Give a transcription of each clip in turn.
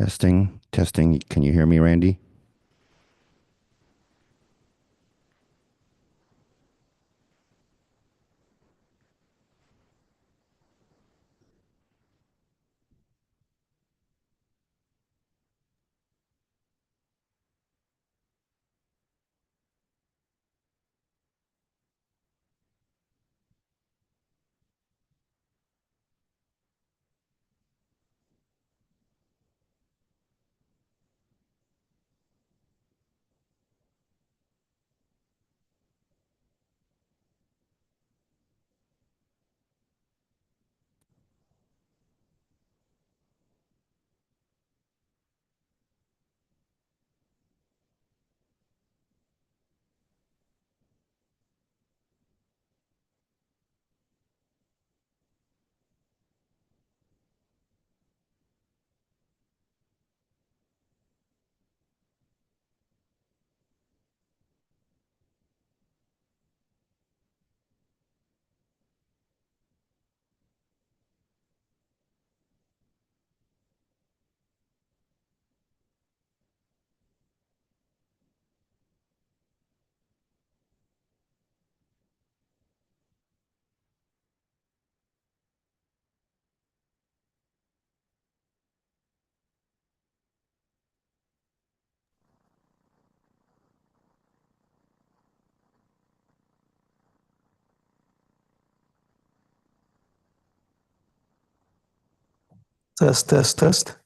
Testing, testing. Can you hear me, Randy? Test, test, test.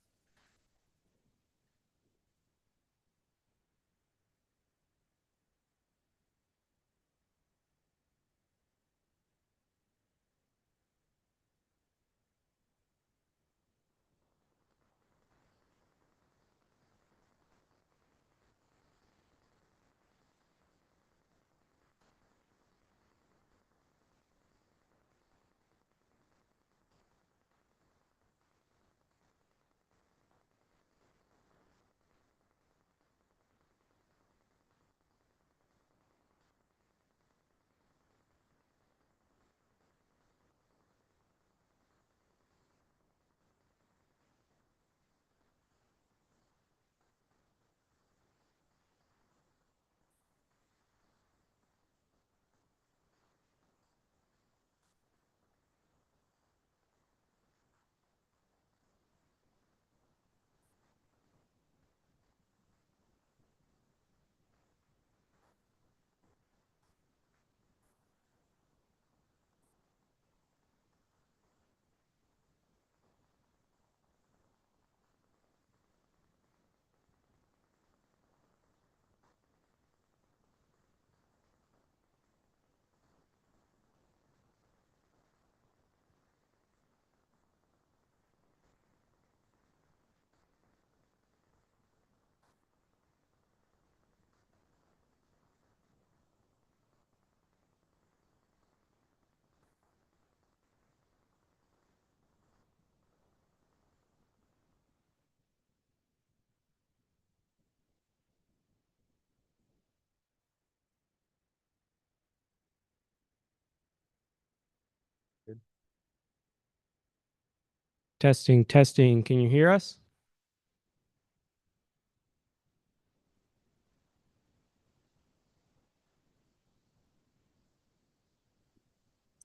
Testing, testing. Can you hear us?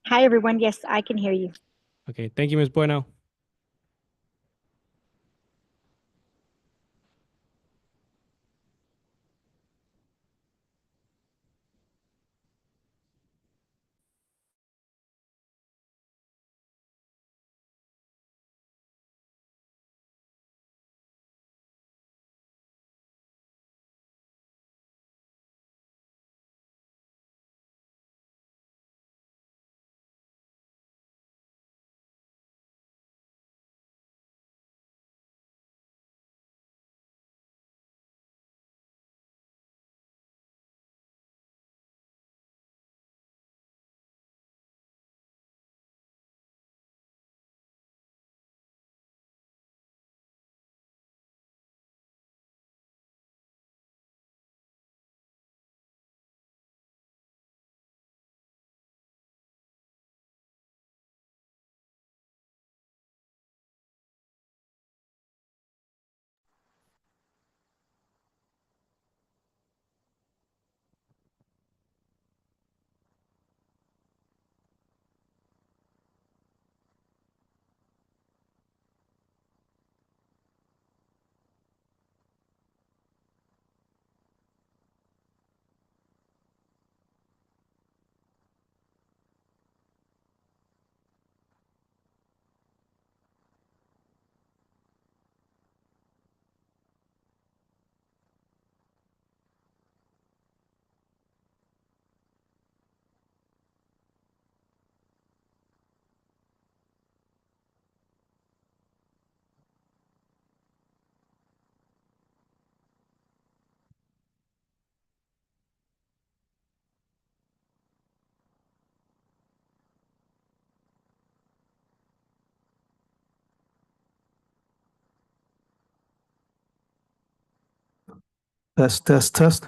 Hi, everyone. Yes, I can hear you. Okay, thank you, Ms. Bueno. Test, test, test.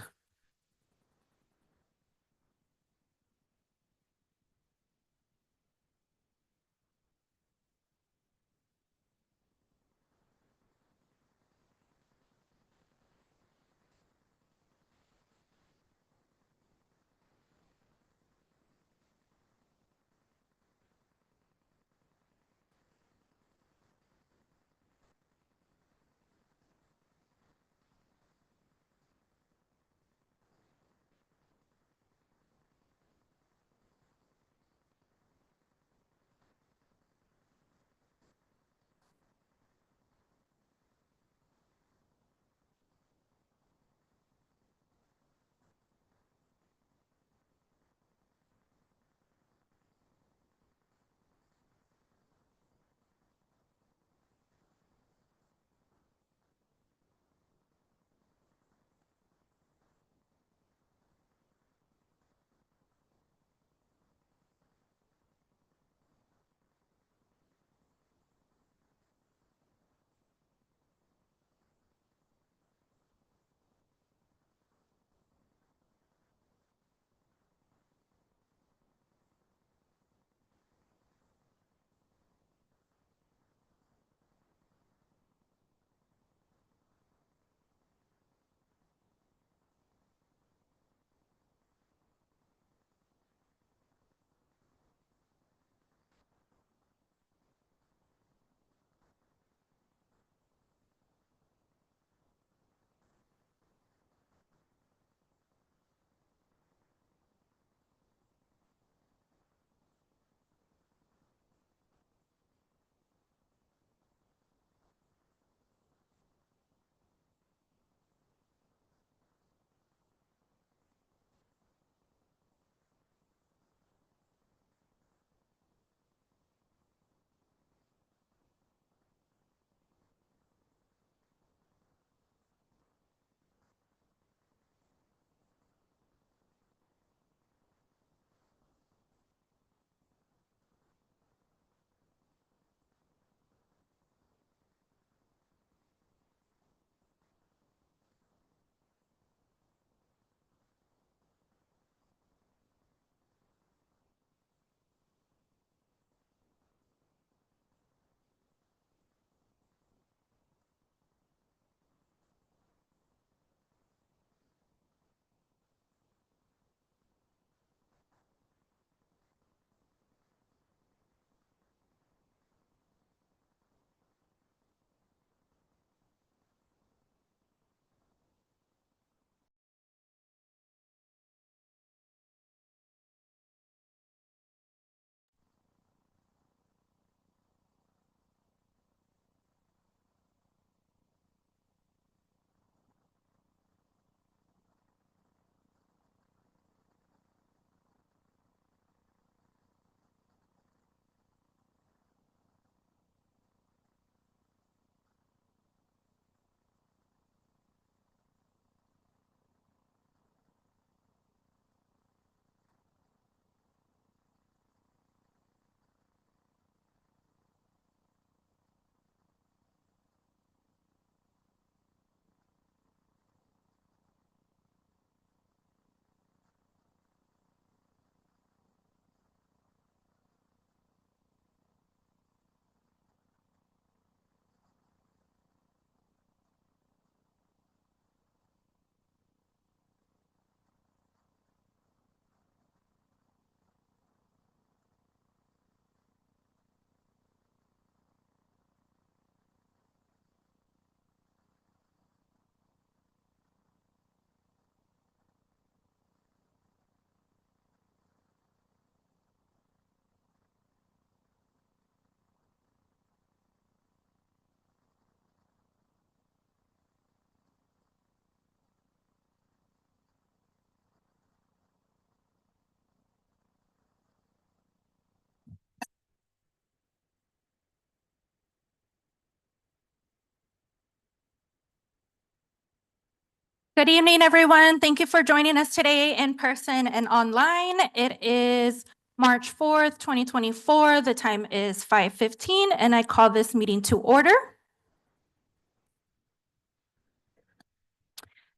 Good evening, everyone. Thank you for joining us today in person and online. It is March 4th, 2024. The time is 5:15, and I call this meeting to order.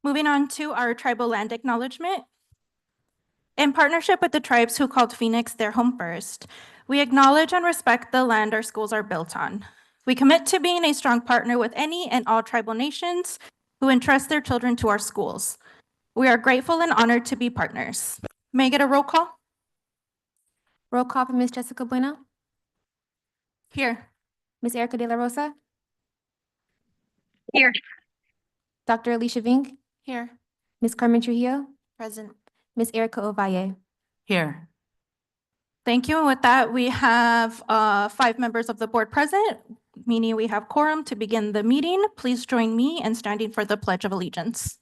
Moving on to our tribal land acknowledgement. In partnership with the tribes who called Phoenix their home first, we acknowledge and respect the land our schools are built on. We commit to being a strong partner with any and all tribal nations who entrust their children to our schools. We are grateful and honored to be partners. May I get a roll call? Roll call for Ms. Jessica Bueno, Here. Ms. Erica De La Rosa, Here. Dr. Alicia Vink, Here. Ms. Carmen Trujillo, Present. Ms. Erica Ovalle. Here. Thank you. And with that, we have 5 members of the board present, meaning we have quorum to begin the meeting. Please join me in standing for the Pledge of Allegiance.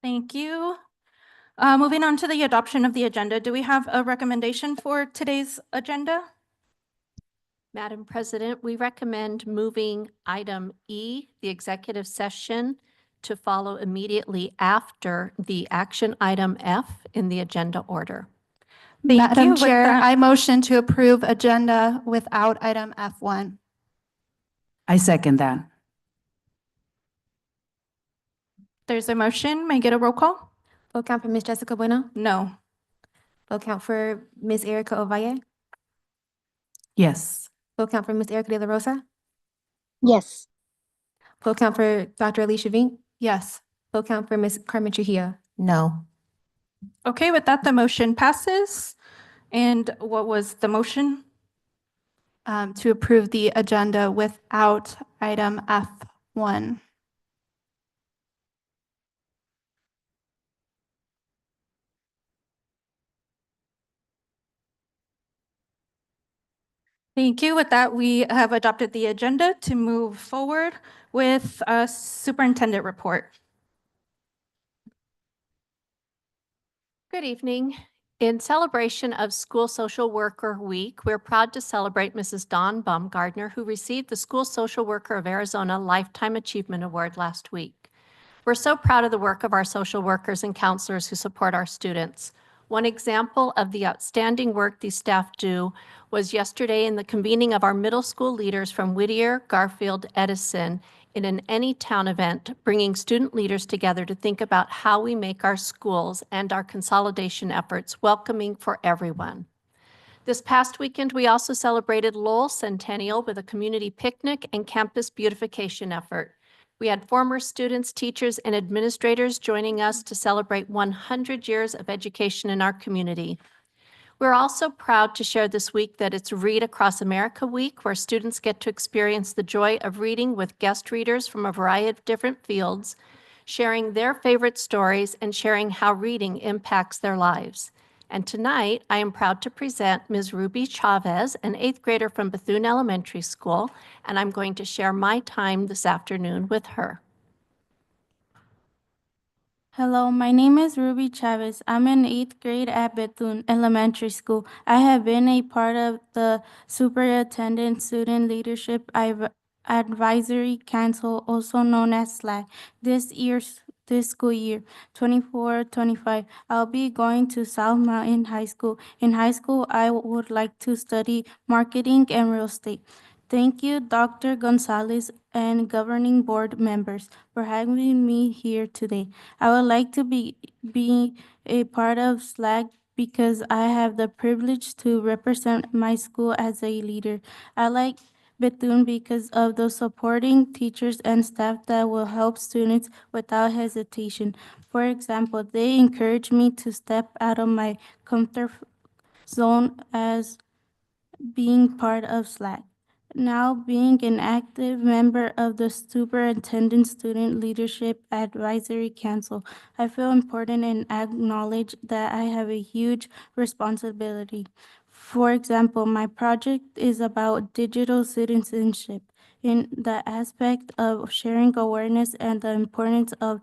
Thank you. Moving on to the adoption of the agenda, do we have a recommendation for today's agenda? Madam President, we recommend moving item E, the executive session, to follow immediately after the action item F in the agenda order. Thank you. Madam With Chair, that- I motion to approve agenda without item F1. I second that. There's a motion. May I get a roll call? Vote count for Ms. Jessica Bueno, No. vote count for Ms. Erica Ovalle, Yes. vote count for Ms. Erica De La Rosa, Yes. vote count for Dr. Alicia Vink, Yes. vote count for Ms. Carmen Trujillo. No. Okay, with that, the motion passes. And what was the motion? To approve the agenda without item F1. Thank you. With that, we have adopted the agenda to move forward with a superintendent report. Good evening. In celebration of School Social Worker Week, we're proud to celebrate Mrs. Dawn Baumgardner, who received the School Social Worker of Arizona Lifetime Achievement Award last week. We're so proud of the work of our social workers and counselors who support our students. One example of the outstanding work these staff do was yesterday in the convening of our middle school leaders from Whittier, Garfield, Edison in an Anytown event, bringing student leaders together to think about how we make our schools and our consolidation efforts welcoming for everyone. This past weekend, we also celebrated Lowell Centennial with a community picnic and campus beautification effort. We had former students, teachers, and administrators joining us to celebrate 100 years of education in our community. We're also proud to share this week that it's Read Across America Week, where students get to experience the joy of reading with guest readers from a variety of different fields, sharing their favorite stories and sharing how reading impacts their lives. And tonight, I am proud to present Ms. Ruby Chavez, an 8th grader from Bethune Elementary School, and I'm going to share my time this afternoon with her. Hello, my name is Ruby Chavez. I'm in 8th grade at Bethune Elementary School. I have been a part of the Superintendent Student Leadership Advisory Council, also known as SLAC. This school year, 24-25, I'll be going to South Mountain High School. In high school, I would like to study marketing and real estate. Thank you, Dr. Gonzalez and governing board members, for having me here today. I would like to be a part of SLAC because I have the privilege to represent my school as a leader. I like Bethune because of the supporting teachers and staff that will help students without hesitation. For example, they encourage me to step out of my comfort zone as being part of SLAC. Now, being an active member of the Superintendent Student Leadership Advisory Council, I feel important and acknowledge that I have a huge responsibility. For example, my project is about digital citizenship in the aspect of sharing awareness and the importance of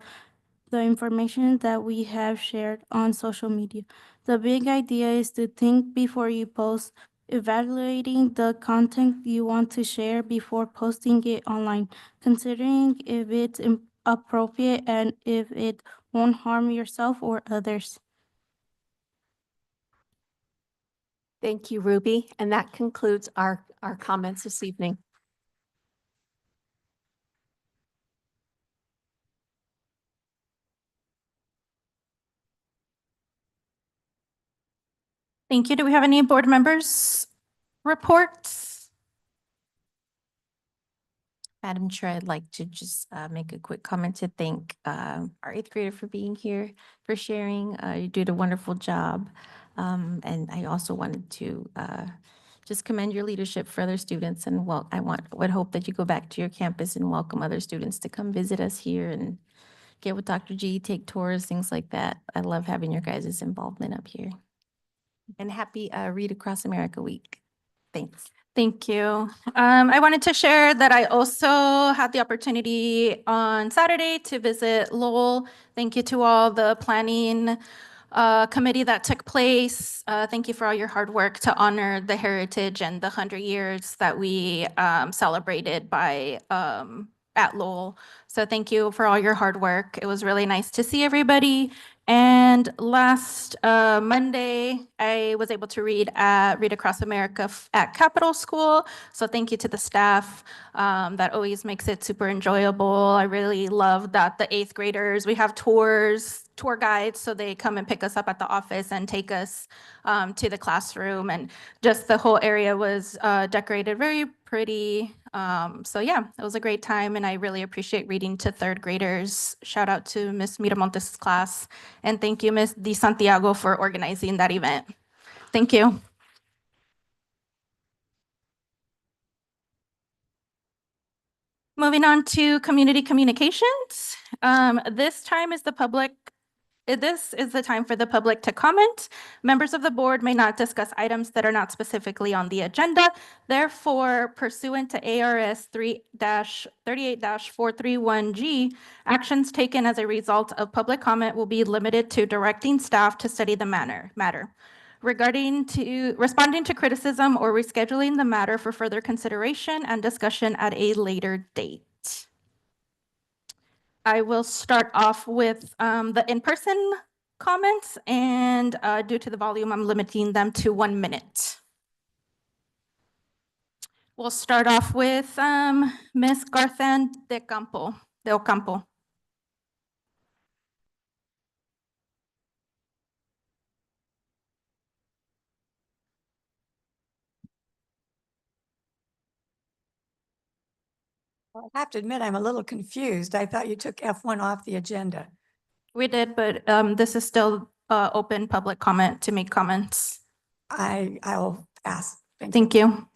the information that we have shared on social media. The big idea is to think before you post, evaluating the content you want to share before posting it online, considering if it's appropriate and if it won't harm yourself or others. Thank you, Ruby. And that concludes our comments this evening. Thank you. Do we have any board members' reports? Madam Chair, I'd like to just make a quick comment to thank our eighth grader for being here, for sharing. You did a wonderful job. And I also wanted to just commend your leadership for other students. And would hope that you go back to your campus and welcome other students to come visit us here and get with Dr. G, take tours, things like that. I love having your guys' involvement up here. And happy Read Across America Week. Thanks. Thank you. I wanted to share that I also had the opportunity on Saturday to visit Lowell. Thank you to all the planning committee that took place. Thank you for all your hard work to honor the heritage and the 100 years that we celebrated at Lowell. So thank you for all your hard work. It was really nice to see everybody. And last Monday, I was able to read Across America at Capitol School. So thank you to the staff. That always makes it super enjoyable. I really love that the eighth graders, we have tour guides, so they come and pick us up at the office and take us to the classroom. And just the whole area was decorated very pretty. So yeah, it was a great time, and I really appreciate reading to third graders. Shout out to Miss Miramontes' class, and thank you, Miss Di Santiago, for organizing that event. Thank you. Moving on to community communications. This is the time for the public to comment. Members of the board may not discuss items that are not specifically on the agenda. Therefore, pursuant to ARS 3-38-431G, actions taken as a result of public comment will be limited to directing staff to study the matter. Responding to criticism or rescheduling the matter for further consideration and discussion at a later date. I will start off with the in-person comments, and due to the volume, I'm limiting them to 1 minute. We'll start off with Ms. Garthan de Ocampo. Well, I have to admit, I'm a little confused. I thought you took F1 off the agenda. We did, but this is still open public comment to make comments. I'll pass. Thank you.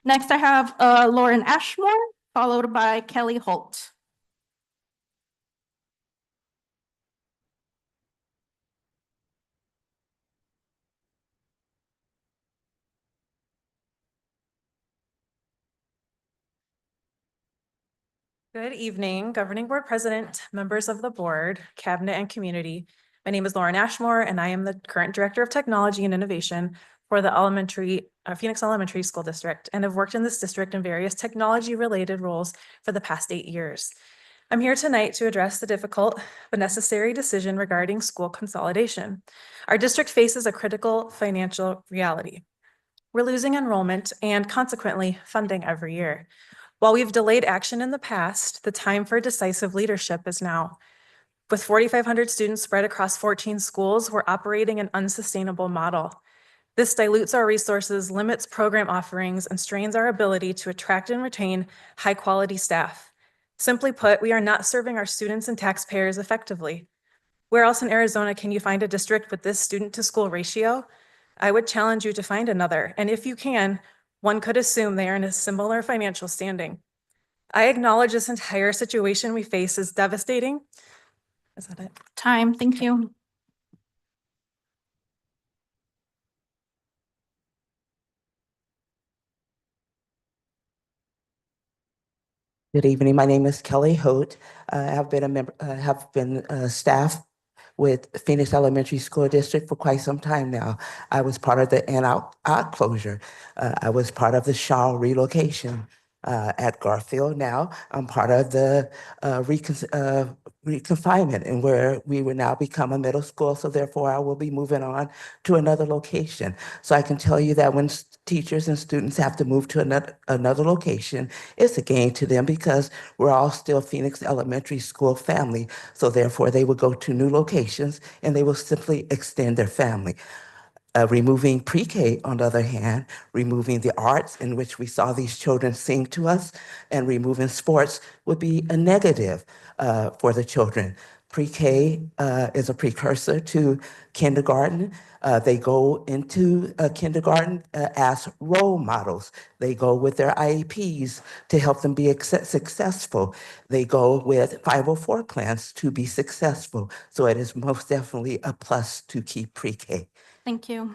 Next, I have Lauren Ashmore, followed by Kelly Holt. Good evening, Governing Board President, members of the board, cabinet, and community. My name is Lauren Ashmore, and I am the current Director of Technology and Innovation for the Phoenix Elementary School District, and have worked in this district in various technology-related roles for the past 8 years. I'm here tonight to address the difficult but necessary decision regarding school consolidation. Our district faces a critical financial reality. We're losing enrollment and consequently funding every year. While we've delayed action in the past, the time for decisive leadership is now. With 4,500 students spread across 14 schools, we're operating an unsustainable model. This dilutes our resources, limits program offerings, and strains our ability to attract and retain high-quality staff. Simply put, we are not serving our students and taxpayers effectively. Where else in Arizona can you find a district with this student-to-school ratio? I would challenge you to find another, and if you can, one could assume they are in a similar financial standing. I acknowledge this entire situation we face is devastating. Is that it? Time, thank you. Good evening. My name is Kelly Holt. I have been a member, have been staff with Phoenix Elementary School District for quite some time now. I was part of the out closure. I was part of the Shaw relocation at Garfield. Now I'm part of the reconfinement, and where we will now become a middle school. So therefore, I will be moving on to another location. So I can tell you that when teachers and students have to move to another location, it's a gain to them because we're all still Phoenix Elementary School family. So therefore, they will go to new locations and they will simply extend their family. Removing pre-K, on the other hand, removing the arts in which we saw these children sing to us, and removing sports would be a negative for the children. Pre-K is a precursor to kindergarten. They go into kindergarten as role models. They go with their IEPs to help them be successful. They go with 504 plans to be successful. So it is most definitely a plus to keep pre-K. Thank you.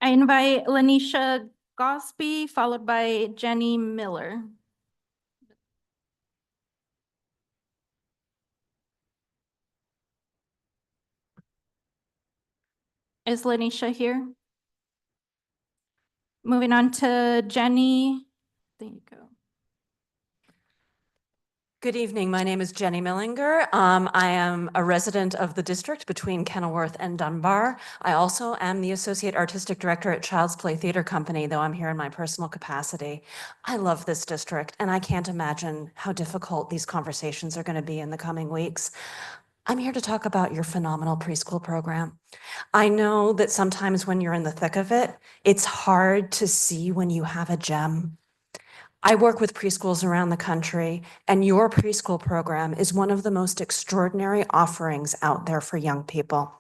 I invite Lanisha Gosby, followed by Jenny Miller. Is Lanisha here? Moving on to Jenny. There you go. Good evening. My name is Jenny Millinger. I am a resident of the district between Kenilworth and Dunbar. I also am the Associate Artistic Director at Child's Play Theater Company, though I'm here in my personal capacity. I love this district, and I can't imagine how difficult these conversations are going to be in the coming weeks. I'm here to talk about your phenomenal preschool program. I know that sometimes when you're in the thick of it, it's hard to see when you have a gem. I work with preschools around the country, and your preschool program is one of the most extraordinary offerings out there for young people.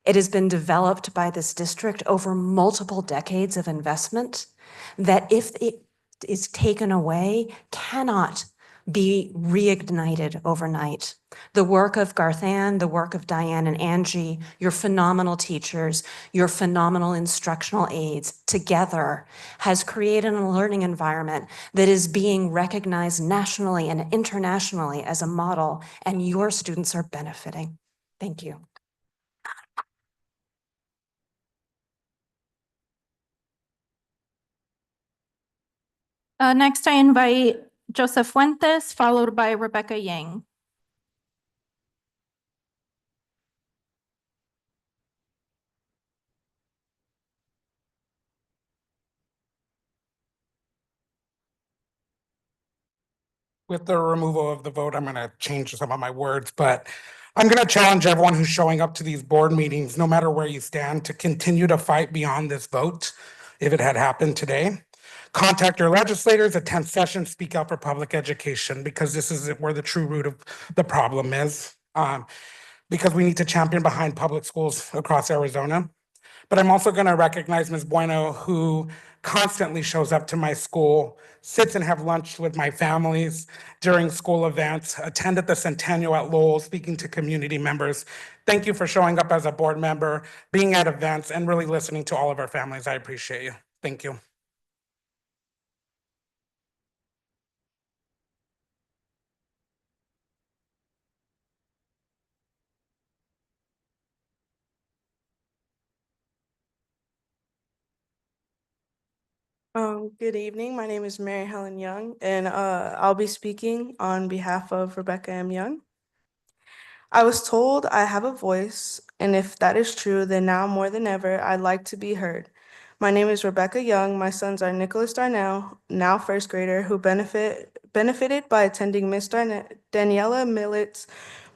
It has been developed by this district over multiple decades of investment that, if it is taken away, cannot be reignited overnight. The work of Garthan, the work of Diane and Angie, your phenomenal teachers, your phenomenal instructional aides together has created a learning environment that is being recognized nationally and internationally as a model, and your students are benefiting. Thank you. Next, I invite Joseph Fuentes, followed by Rebecca Yang. With the removal of the vote, I'm going to change some of my words, but I'm going to challenge everyone who's showing up to these board meetings, no matter where you stand, to continue to fight beyond this vote if it had happened today. Contact your legislators, attend sessions, speak out for public education, because this is where the true root of the problem is. Because we need to champion behind public schools across Arizona. But I'm also going to recognize Ms. Bueno, who constantly shows up to my school, sits and have lunch with my families during school events, attended the Centennial at Lowell, speaking to community members. Thank you for showing up as a board member, being at events, and really listening to all of our families. I appreciate you. Thank you. Good evening. My name is Mary Helen Young, and I'll be speaking on behalf of Rebecca M. Young. I was told I have a voice, and if that is true, then now more than ever, I'd like to be heard. My name is Rebecca Young. My sons are Nicholas Darnell, now first grader, who benefited by attending Miss Daniela Millett's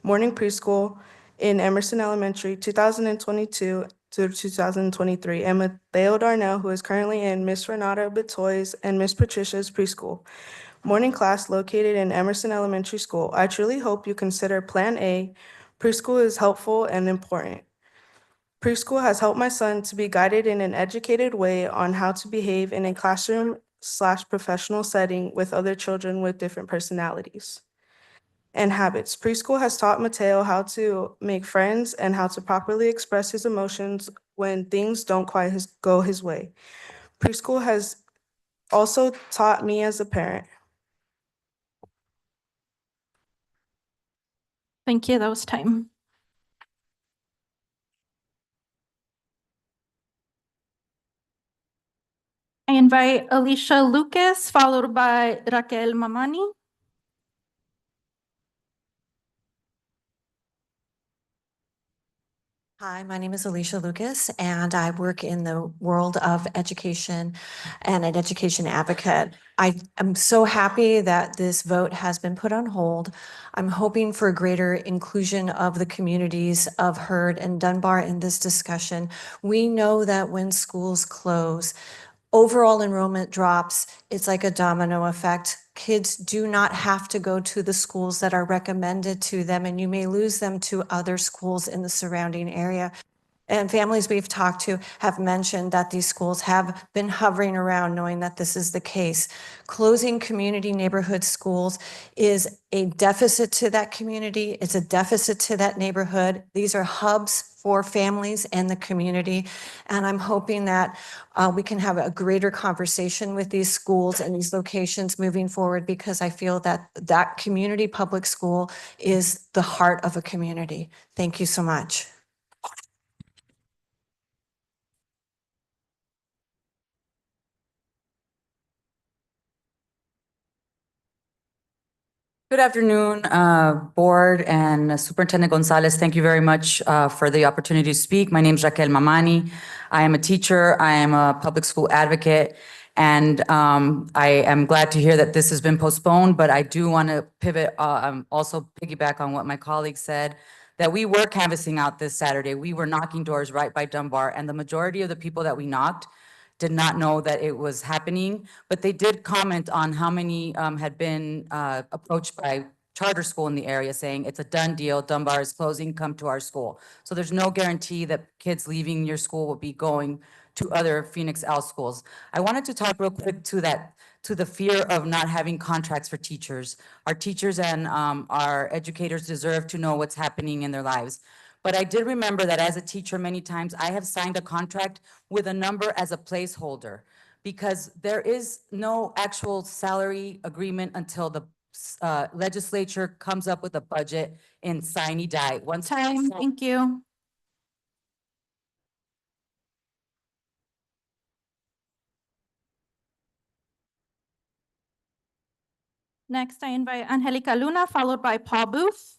morning preschool in Emerson Elementary 2022 to 2023, and Mateo Darnell, who is currently in Miss Renata Betoy's and Miss Patricia's preschool morning class located in Emerson Elementary School. I truly hope you consider Plan A. Preschool is helpful and important. Preschool has helped my son to be guided in an educated way on how to behave in a classroom/professional setting with other children with different personalities and habits. Preschool has taught Mateo how to make friends and how to properly express his emotions when things don't quite go his way. Preschool has also taught me as a parent. Thank you. That was time. I invite Alicia Lucas, followed by Raquel Mamani. Hi, my name is Alicia Lucas, and I work in the world of education and an education advocate. I am so happy that this vote has been put on hold. I'm hoping for greater inclusion of the communities of Heard and Dunbar in this discussion. We know that when schools close, overall enrollment drops. It's like a domino effect. Kids do not have to go to the schools that are recommended to them, and you may lose them to other schools in the surrounding area. And families we've talked to have mentioned that these schools have been hovering around knowing that this is the case. Closing community neighborhood schools is a deficit to that community. It's a deficit to that neighborhood. These are hubs for families and the community. And I'm hoping that we can have a greater conversation with these schools and these locations moving forward, because I feel that that community public school is the heart of a community. Thank you so much. Good afternoon, Board and Superintendent Gonzalez. Thank you very much for the opportunity to speak. My name is Raquel Mamani. I am a teacher. I am a public school advocate. And I am glad to hear that this has been postponed, but I do want to pivot, also piggyback on what my colleague said, that we were canvassing out this Saturday. We were knocking doors right by Dunbar, and the majority of the people that we knocked did not know that it was happening, but they did comment on how many had been approached by charter school in the area saying it's a done deal, Dunbar is closing, come to our school. So there's no guarantee that kids leaving your school will be going to other Phoenix L schools. I wanted to talk real quick to that, to the fear of not having contracts for teachers. Our teachers and our educators deserve to know what's happening in their lives. But I did remember that as a teacher, many times I have signed a contract with a number as a placeholder, because there is no actual salary agreement until the legislature comes up with a budget in sine die. Once Time. Thank you. Next, I invite Angelica Luna, followed by Paul Booth.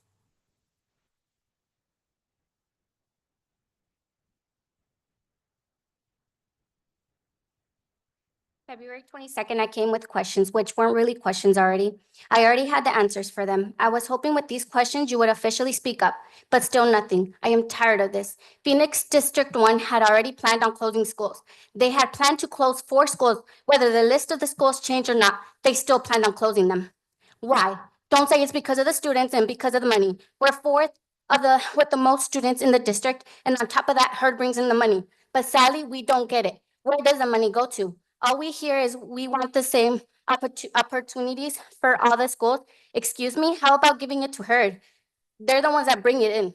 February 22nd, I came with questions, which weren't really questions already. I already had the answers for them. I was hoping with these questions you would officially speak up, but still nothing. I am tired of this. Phoenix District 1 had already planned on closing schools. They had planned to close 4 schools. Whether the list of the schools changed or not, they still planned on closing them. Why? Don't say it's because of the students and because of the money. We're fourth with the most students in the district, and on top of that, Heard brings in the money. But sadly, we don't get it. Where does the money go to? All we hear is we want the same opportunities for all the schools. Excuse me, how about giving it to Heard? They're the ones that bring it in.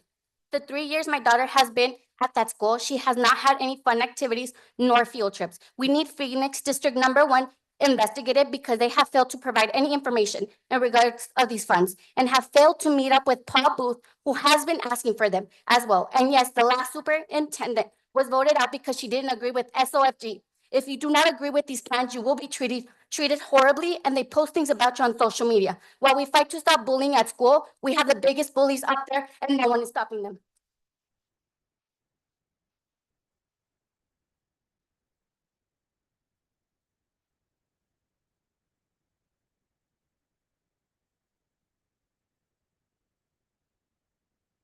The 3 years my daughter has been at that school, she has not had any fun activities nor field trips. We need Phoenix District number 1 investigated because they have failed to provide any information in regards of these funds and have failed to meet up with Paul Booth, who has been asking for them as well. And yes, the last superintendent was voted out because she didn't agree with SOFG. If you do not agree with these plans, you will be treated horribly, and they post things about you on social media. While we fight to stop bullying at school, we have the biggest bullies out there, and no one is stopping them.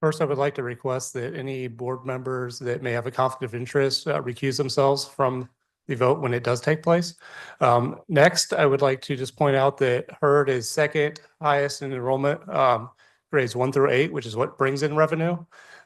First, I would like to request that any board members that may have a conflict of interest recuse themselves from the vote when it does take place. Next, I would like to just point out that Heard is second highest in enrollment, grades 1 through 8, which is what brings in revenue.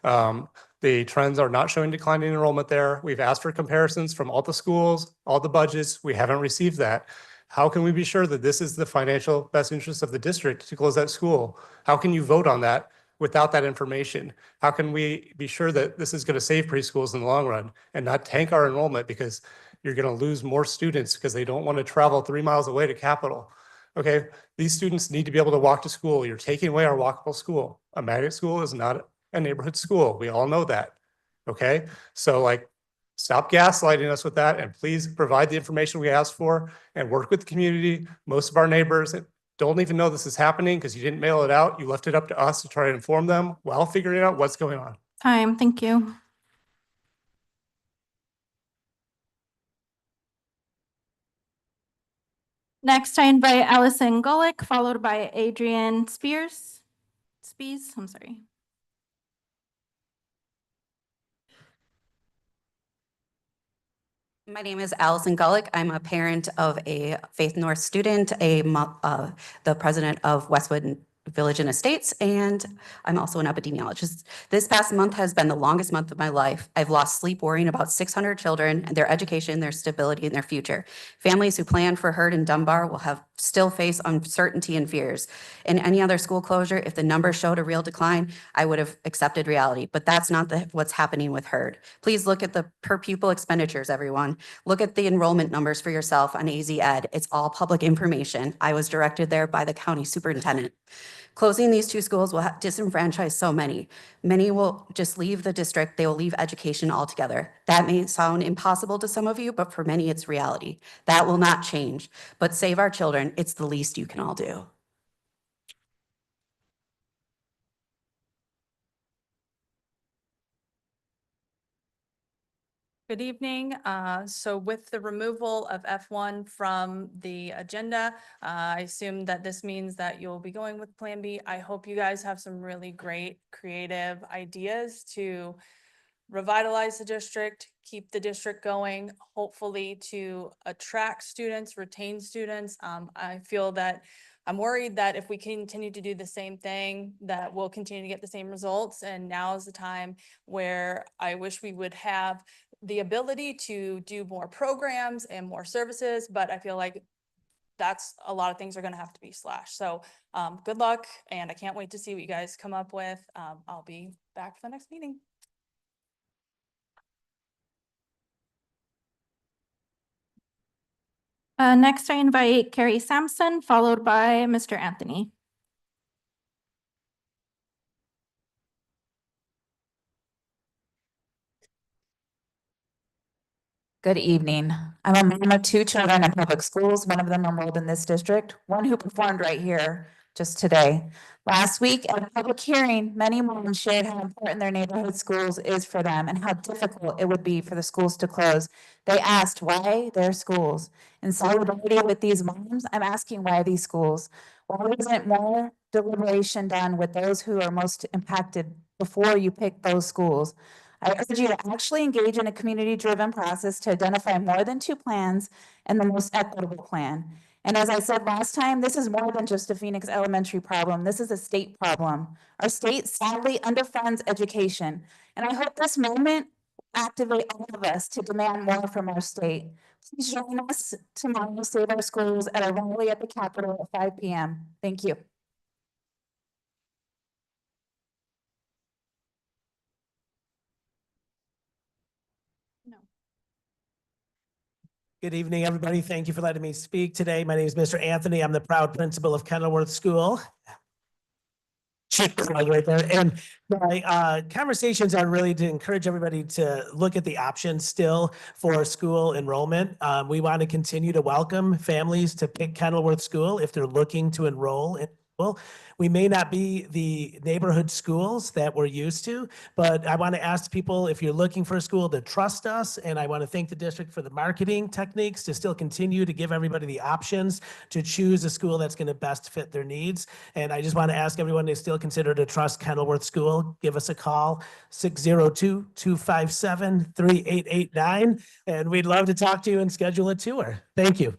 The trends are not showing declining enrollment there. We've asked for comparisons from all the schools, all the budgets. We haven't received that. How can we be sure that this is the financial best interest of the district to close that school? How can you vote on that without that information? How can we be sure that this is going to save preschools in the long run and not tank our enrollment because you're going to lose more students because they don't want to travel 3 miles away to Capitol? Okay, these students need to be able to walk to school. You're taking away our walkable school. A magnet school is not a neighborhood school. We all know that. Okay, so like, stop gaslighting us with that, and please provide the information we asked for and work with the community. Most of our neighbors don't even know this is happening because you didn't mail it out. You left it up to us to try to inform them while figuring out what's going on. Time, thank you. Next, I invite Allison Golick, followed by Adrian Spies, I'm sorry. My name is Allison Gullick. I'm a parent of a Faith North student, the president of Westwood Village and Estates, and I'm also an epidemiologist. This past month has been the longest month of my life. I've lost sleep worrying about 600 children and their education, their stability, and their future. Families who plan for Hurd and Dunbar will still face uncertainty and fears. In any other school closure, if the numbers showed a real decline, I would have accepted reality, but that's not what's happening with Hurd. Please look at the per pupil expenditures, everyone. Look at the enrollment numbers for yourself on AZ Ed. It's all public information. I was directed there by the county superintendent. Closing these two schools will disenfranchise so many. Many will just leave the district. They will leave education altogether. That may sound impossible to some of you, but for many, it's reality. That will not change. But save our children. It's the least you can all do. Good evening. So with the removal of F1 from the agenda, I assume that this means that you'll be going with Plan B. I hope you guys have some really great creative ideas to revitalize the district, keep the district going, hopefully to attract students, retain students. I feel that I'm worried that if we continue to do the same thing, that we'll continue to get the same results. And now is the time where I wish we would have the ability to do more programs and more services, but I feel like that's a lot of things are going to have to be slashed. So good luck, and I can't wait to see what you guys come up with. I'll be back for the next meeting. Next, I invite Carrie Sampson, followed by Mr. Anthony. Good evening. I'm a mom of 2 children in public schools. One of them enrolled in this district, one who performed right here just today. Last week at a public hearing, many moms shared how important their neighborhood schools is for them and how difficult it would be for the schools to close. They asked why their schools. In solidarity with these moms, I'm asking why these schools. Why isn't more deliberation done with those who are most impacted before you pick those schools? I urge you to actually engage in a community-driven process to identify more than 2 plans and the most equitable plan. And as I said last time, this is more than just a Phoenix Elementary problem. This is a state problem. Our state sadly underfunds education. And I hope this moment activate all of us to demand more from our state. Please join us tomorrow to save our schools at our rally at the Capitol at 5 p.m. Thank you. Good evening, everybody. Thank you for letting me speak today. My name is Mr. Anthony. I'm the proud principal of Kenilworth School. Right there. And my conversations are really to encourage everybody to look at the options still for school enrollment. We want to continue to welcome families to pick Kenilworth School if they're looking to enroll in school. We may not be the neighborhood schools that we're used to, but I want to ask people if you're looking for a school to trust us, and I want to thank the district for the marketing techniques to still continue to give everybody the options to choose a school that's going to best fit their needs. And I just want to ask everyone to still consider to trust Kenilworth School. Give us a call, 602-257-3889, and we'd love to talk to you and schedule a tour. Thank you.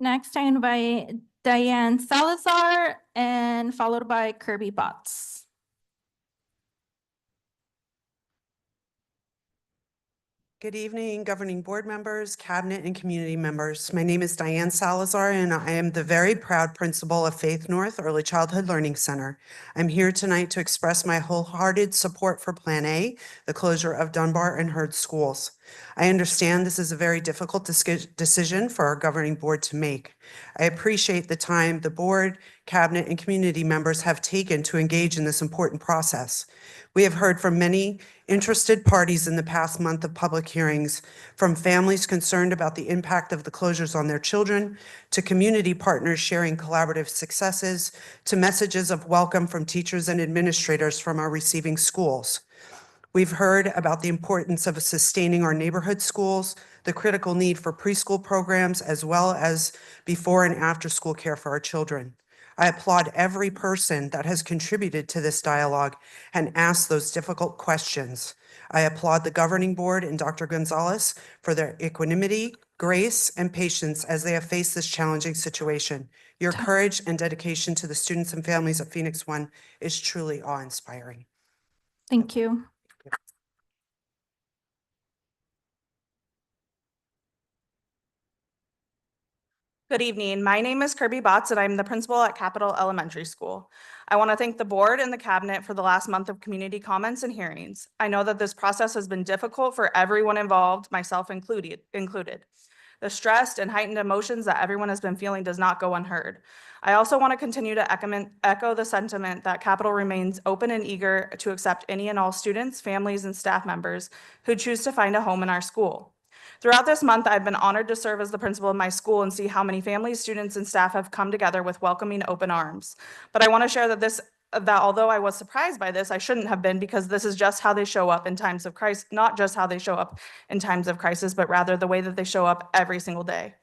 Next, I invite Diane Salazar, and followed by Kirby Botts. Good evening, governing board members, cabinet, and community members. My name is Diane Salazar, and I am the very proud principal of Faith North Early Childhood Learning Center. I'm here tonight to express my wholehearted support for Plan A, the closure of Dunbar and Hurd schools. I understand this is a very difficult decision for our governing board to make. I appreciate the time the board, cabinet, and community members have taken to engage in this important process. We have heard from many interested parties in the past month of public hearings, from families concerned about the impact of the closures on their children, to community partners sharing collaborative successes, to messages of welcome from teachers and administrators from our receiving schools. We've heard about the importance of sustaining our neighborhood schools, the critical need for preschool programs, as well as before and after school care for our children. I applaud every person that has contributed to this dialogue and asked those difficult questions. I applaud the governing board and Dr. Gonzalez for their equanimity, grace, and patience as they have faced this challenging situation. Your courage and dedication to the students and families of Phoenix One is truly awe-inspiring. Thank you. Good evening. My name is Kirby Botts, and I'm the principal at Capitol Elementary School. I want to thank the board and the cabinet for the last month of community comments and hearings. I know that this process has been difficult for everyone involved, myself included. The stress and heightened emotions that everyone has been feeling does not go unheard. I also want to continue to echo the sentiment that Capitol remains open and eager to accept any and all students, families, and staff members who choose to find a home in our school. Throughout this month, I've been honored to serve as the principal of my school and see how many families, students, and staff have come together with welcoming open arms. But I want to share that although I was surprised by this, I shouldn't have been, because this is just how they show up in times of crisis, not just how they show up in times of crisis, but rather the way that they show up every single day.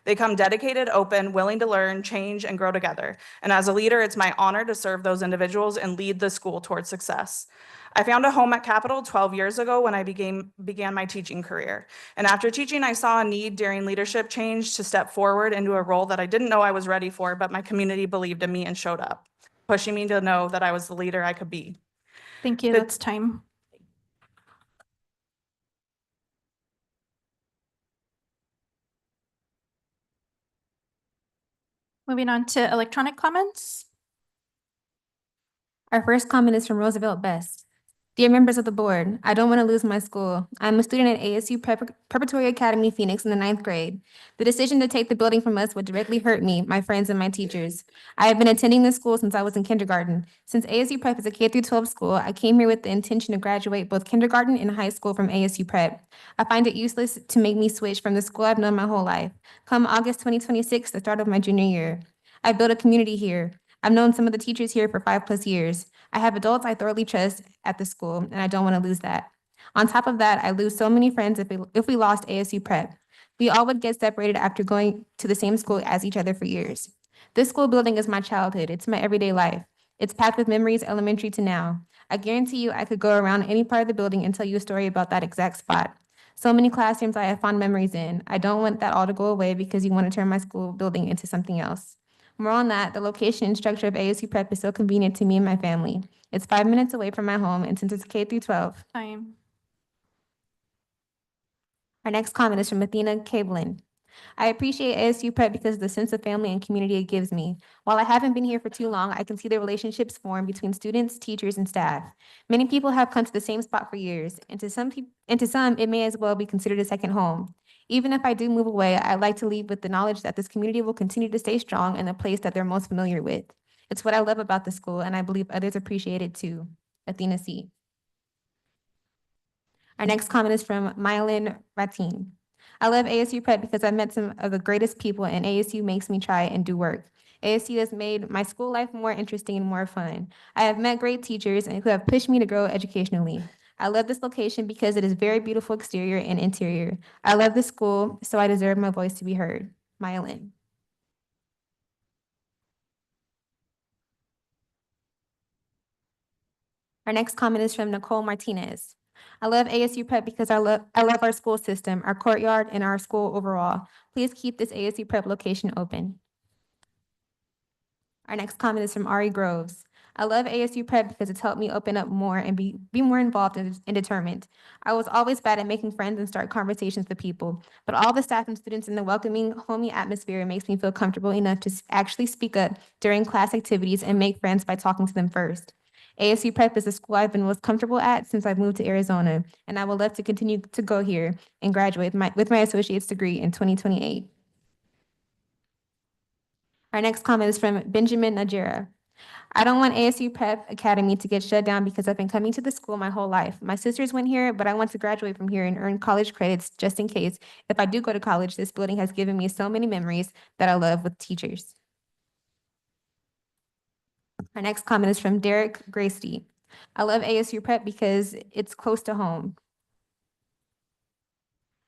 They come dedicated, open, willing to learn, change, and grow together. And as a leader, it's my honor to serve those individuals and lead the school towards success. I found a home at Capitol 12 years ago when I began my teaching career. And after teaching, I saw a need during leadership change to step forward into a role that I didn't know I was ready for, but my community believed in me and showed up, pushing me to know that I was the leader I could be. Thank you. That's time. Moving on to electronic comments. Our first comment is from Roosevelt Best. Dear members of the board, I don't want to lose my school. I'm a student at ASU Preparatory Academy, Phoenix in the 9th grade. The decision to take the building from us would directly hurt me, my friends, and my teachers. I have been attending this school since I was in kindergarten. Since ASU Prep is a K-12 school, I came here with the intention to graduate both kindergarten and high school from ASU Prep. I find it useless to make me switch from the school I've known my whole life. Come August 2026, the start of my junior year. I built a community here. I've known some of the teachers here for 5+ years. I have adults I thoroughly trust at the school, and I don't want to lose that. On top of that, I lose so many friends if we lost ASU Prep. We all would get separated after going to the same school as each other for years. This school building is my childhood. It's my everyday life. It's packed with memories, elementary to now. I guarantee you I could go around any part of the building and tell you a story about that exact spot. So many classrooms I have fond memories in. I don't want that all to go away because you want to turn my school building into something else. More on that, the location and structure of ASU Prep is so convenient to me and my family. It's 5 minutes away from my home, and since it's K-12. Time. Our next comment is from Athena Cabelin. I appreciate ASU Prep because of the sense of family and community it gives me. While I haven't been here for too long, I can see the relationships form between students, teachers, and staff. Many people have come to the same spot for years, and to some, it may as well be considered a second home. Even if I do move away, I'd like to leave with the knowledge that this community will continue to stay strong in the place that they're most familiar with. It's what I love about the school, and I believe others appreciate it too. Athena C. Our next comment is from Mylin Ratin. I love ASU Prep because I've met some of the greatest people, and ASU makes me try and do work. ASU has made my school life more interesting and more fun. I have met great teachers who have pushed me to grow educationally. I love this location because it is very beautiful exterior and interior. I love this school, so I deserve my voice to be heard. Mylin. Our next comment is from Nicole Martinez. I love ASU Prep because I love our school system, our courtyard, and our school overall. Please keep this ASU Prep location open. Our next comment is from Ari Groves. I love ASU Prep because it's helped me open up more and be more involved and determined. I was always bad at making friends and start conversations with people, but all the staff and students in the welcoming, homey atmosphere makes me feel comfortable enough to actually speak up during class activities and make friends by talking to them first. ASU Prep is a school I've been most comfortable at since I moved to Arizona, and I would love to continue to go here and graduate with my associate's degree in 2028. Our next comment is from Benjamin Najera. I don't want ASU Prep Academy to get shut down because I've been coming to the school my whole life. My sisters went here, but I want to graduate from here and earn college credits just in case. If I do go to college, this building has given me so many memories that I love with teachers. Our next comment is from Derek Gracey. I love ASU Prep because it's close to home.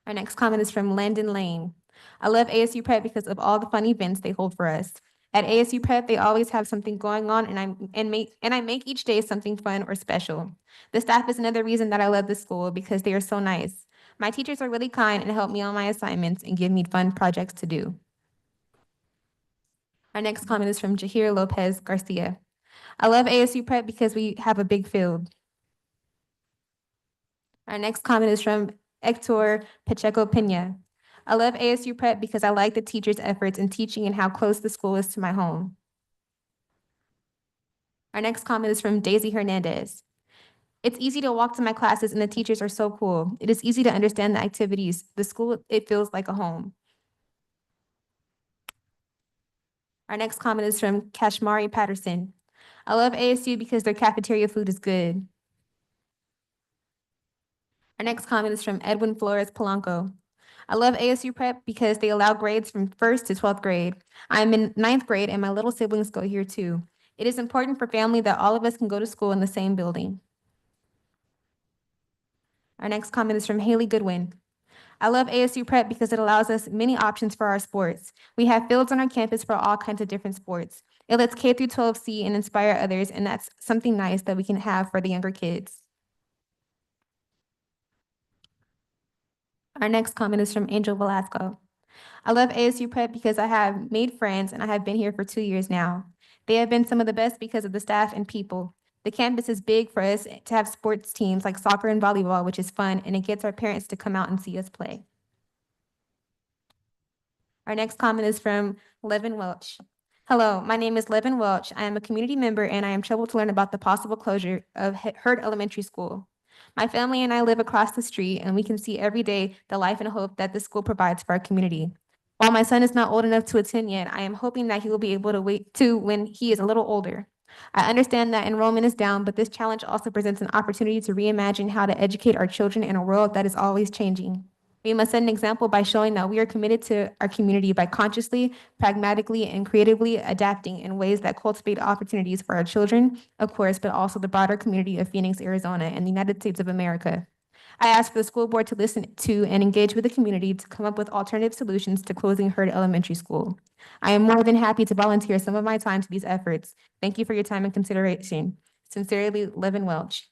Our next comment is from Landon Lane. I love ASU Prep because of all the fun events they hold for us. At ASU Prep, they always have something going on, and I make each day something fun or special. The staff is another reason that I love this school because they are so nice. My teachers are really kind and help me on my assignments and give me fun projects to do. Our next comment is from Jahir Lopez Garcia. I love ASU Prep because we have a big field. Our next comment is from Hector Pacheco Pena. I love ASU Prep because I like the teachers' efforts in teaching and how close the school is to my home. Our next comment is from Daisy Hernandez. It's easy to walk to my classes and the teachers are so cool. It is easy to understand the activities. The school, it feels like a home. Our next comment is from Kashmari Patterson. I love ASU because their cafeteria food is good. Our next comment is from Edwin Flores Polanco. I love ASU Prep because they allow grades from 1st to 12th grade. I'm in 9th grade and my little siblings go here too. It is important for family that all of us can go to school in the same building. Our next comment is from Haley Goodwin. I love ASU Prep because it allows us many options for our sports. We have fields on our campus for all kinds of different sports. It lets K through 12 see and inspire others, and that's something nice that we can have for the younger kids. Our next comment is from Angel Velasco. I love ASU Prep because I have made friends and I have been here for 2 years now. They have been some of the best because of the staff and people. The campus is big for us to have sports teams like soccer and volleyball, which is fun, and it gets our parents to come out and see us play. Our next comment is from Levin Welch. Hello, my name is Levin Welch. I am a community member and I am troubled to learn about the possible closure of Hurd Elementary School. My family and I live across the street and we can see every day the life and hope that the school provides for our community. While my son is not old enough to attend yet, I am hoping that he will be able to wait to when he is a little older. I understand that enrollment is down, but this challenge also presents an opportunity to reimagine how to educate our children in a world that is always changing. We must set an example by showing that we are committed to our community by consciously, pragmatically, and creatively adapting in ways that cultivate opportunities for our children, of course, but also the broader community of Phoenix, Arizona, and the United States of America. I ask for the school board to listen to and engage with the community to come up with alternative solutions to closing Hurd Elementary School. I am more than happy to volunteer some of my time to these efforts. Thank you for your time and consideration. Sincerely, Levin Welch.